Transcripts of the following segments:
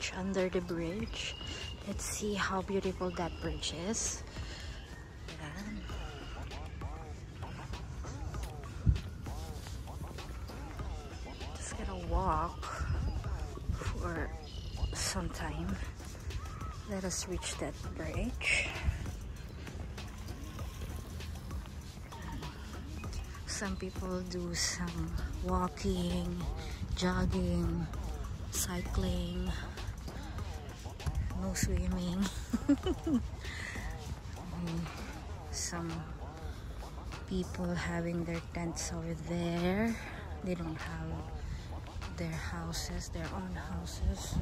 bridge, under the bridge. Let's see how beautiful that bridge is. Yan. Just gonna walk for some time. Let us reach that bridge. Some people do some walking, jogging, cycling, no swimming. Some people having their tents over there. They don't have their houses, their own houses, so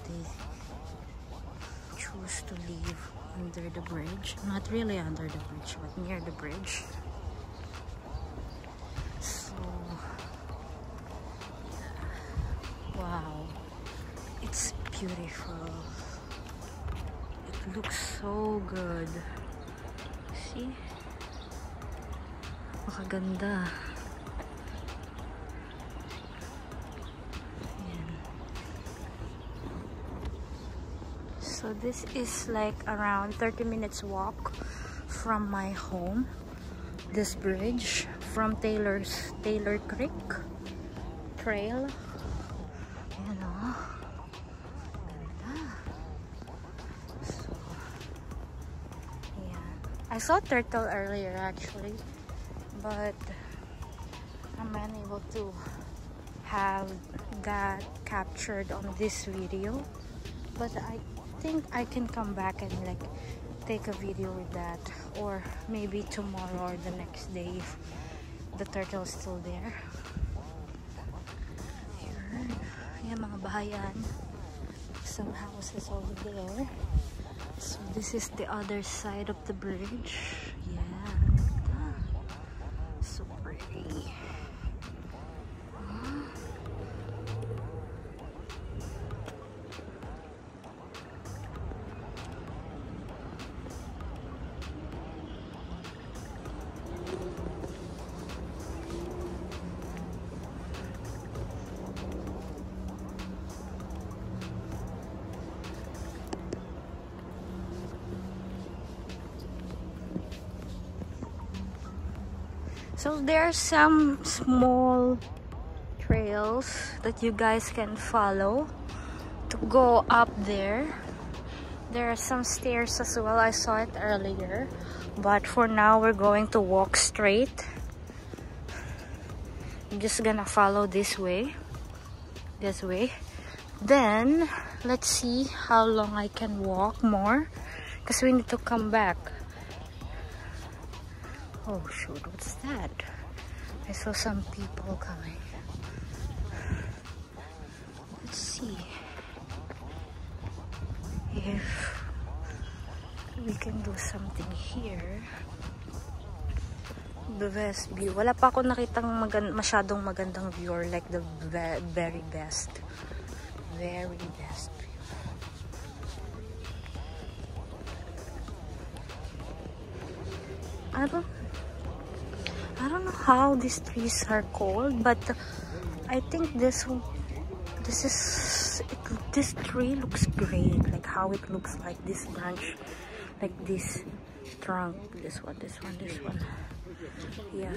they choose to live under the bridge. Not really under the bridge, but near the bridge. So yeah. Wow, it's beautiful. It looks so good. See? Makaganda. So this is like around 30 minutes walk from my home. This bridge from Taylor Creek Trail. You know. So yeah. I saw turtle earlier actually, but I'm unable to have that captured on this video. But I think I can come back and like take a video with that, or maybe tomorrow or the next day if the turtle is still there. Here, yeah, mga bahayan. Some houses over there. So this is the other side of the bridge. Yeah, so pretty. So there are some small trails that you guys can follow to go up there. There are some stairs as well. I saw it earlier, but for now we're going to walk straight. I'm just gonna follow this way. Then let's see how long I can walk more, because we need to come back. Oh shoot, what's that? I saw some people coming. Let's see if we can do something here. The best view. Wala pa ako nakitang masyadong magandang view, or like the very best view. I don't know how these trees are called, but I think this tree looks great. Like how it looks like this branch, like this trunk, this one. Yeah,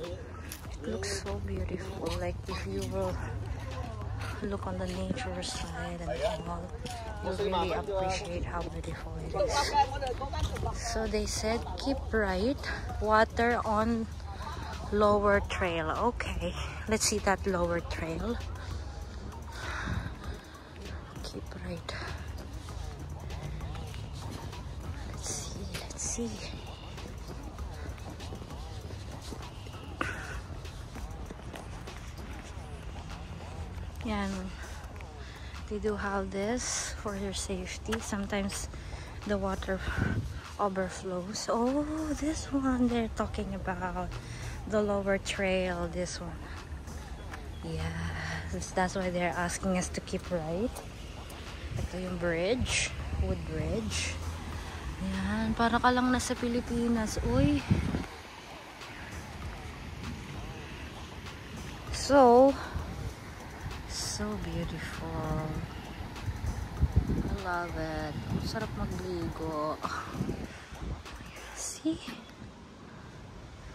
it looks so beautiful. Like if you will look on the nature side and all, you'll really appreciate how beautiful it is. So they said keep right, water on lower trail. Okay, let's see that lower trail. Keep right. Let's see. Yeah, they do have this for your safety. Sometimes the water overflows. Oh, this one they're talking about, the lower trail, this one. Yeah, that's why they're asking us to keep right. Ito yung bridge, wood bridge. Yan, para ka lang nasa Pilipinas. Uy. So beautiful. love it. Sarap magligo. See?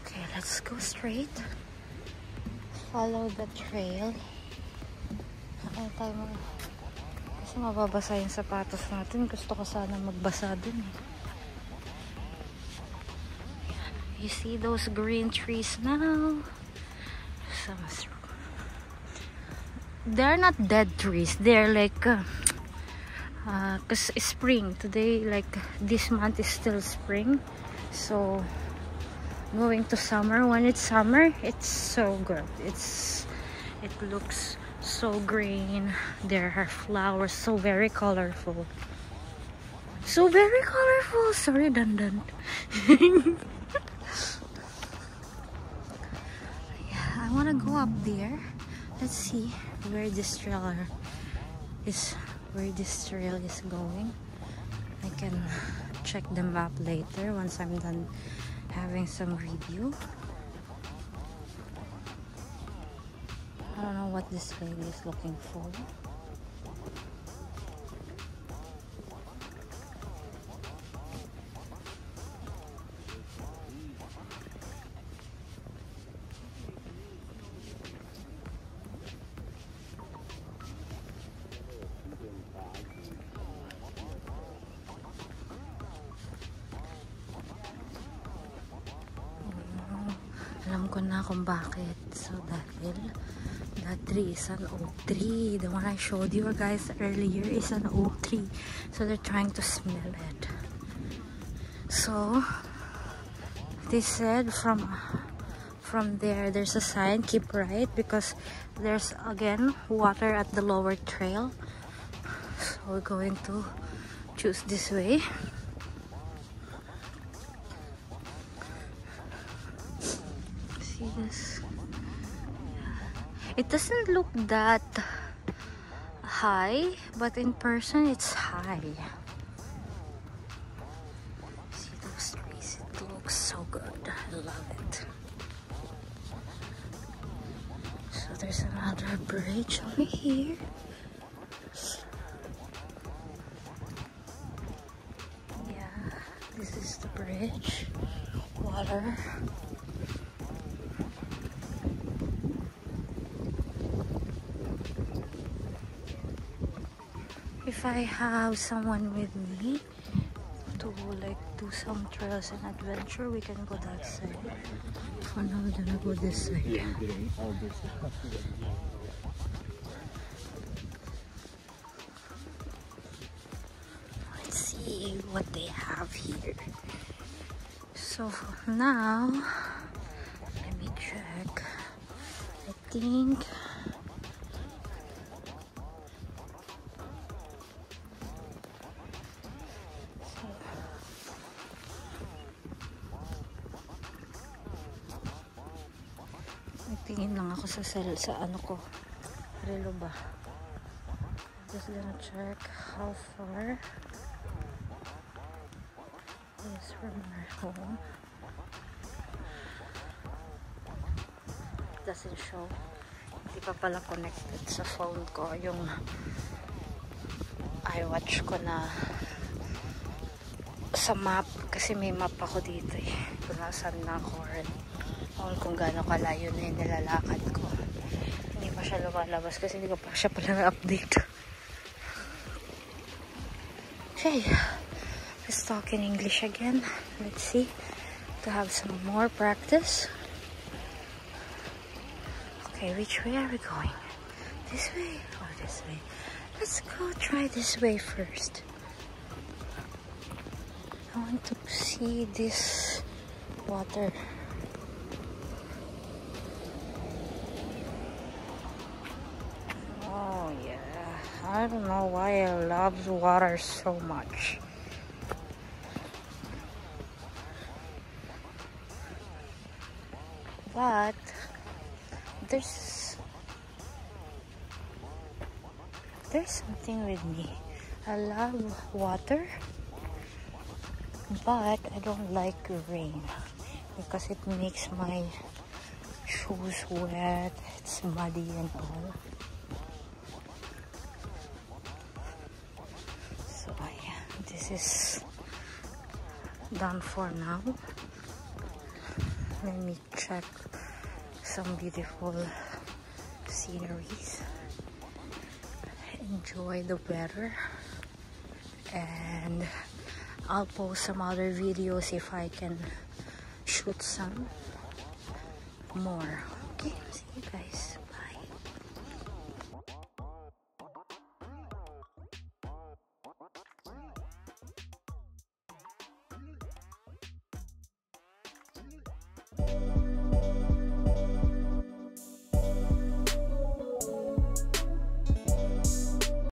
Okay, let's go straight. Follow the trail. Ano tayo mo? Kasi mababasa yung sapatos natin. Gusto ko sana magbasa dun eh. You see those green trees now? They're not dead trees. They're like cause it's spring today. Like this month is still spring, so going to summer. When it's summer, it's so good. It looks so green. There are flowers, so very colorful. So very colorful. Sorry, Dandan. I want to go up there. Let's see where this trail is going. I can check the map later once I'm done having some review. I don't know what this lady is looking for. Alam ko na kung bakit. So dahil that tree is an oak tree. The one I showed you guys earlier is an oak tree. So they're trying to smell it. So they said from there's a sign, keep right, because there's again water at the lower trail. So we're going to choose this way. See this? It doesn't look that high, but in person it's high. See those trees? It looks so good. I love it. So there's another bridge over here. Yeah, this is the bridge. Water. If I have someone with me to like do some trails and adventure, we can go that side. For now, we're gonna go this side. Let's see what they have here. So now, let me check. I think tingin lang ako sa ano ko, relo ba. Just gonna check how far it is from our home. It doesn't show. Hindi pa pala connected sa phone ko yung iWatch ko na sa map, kasi may map ako dito eh, kung nasaan na ako kung gaano kalayo na yung nilalakad ko. Hindi pa siya lumalabas kasi hindi ko pa siya pala na-update. Okay, let's talk in English again. Let's see, to have some more practice. Okay, which way are we going? This way or this way? Let's go try this way first. I want to see this water. Oh yeah, I don't know why I love water so much. But there's something with me. I love water, but I don't like rain because it makes my shoes wet, it's muddy and all. So this is done for now. Let me check some beautiful sceneries, enjoy the weather, and I'll post some other videos if I can shoot some more. Okay, see you guys.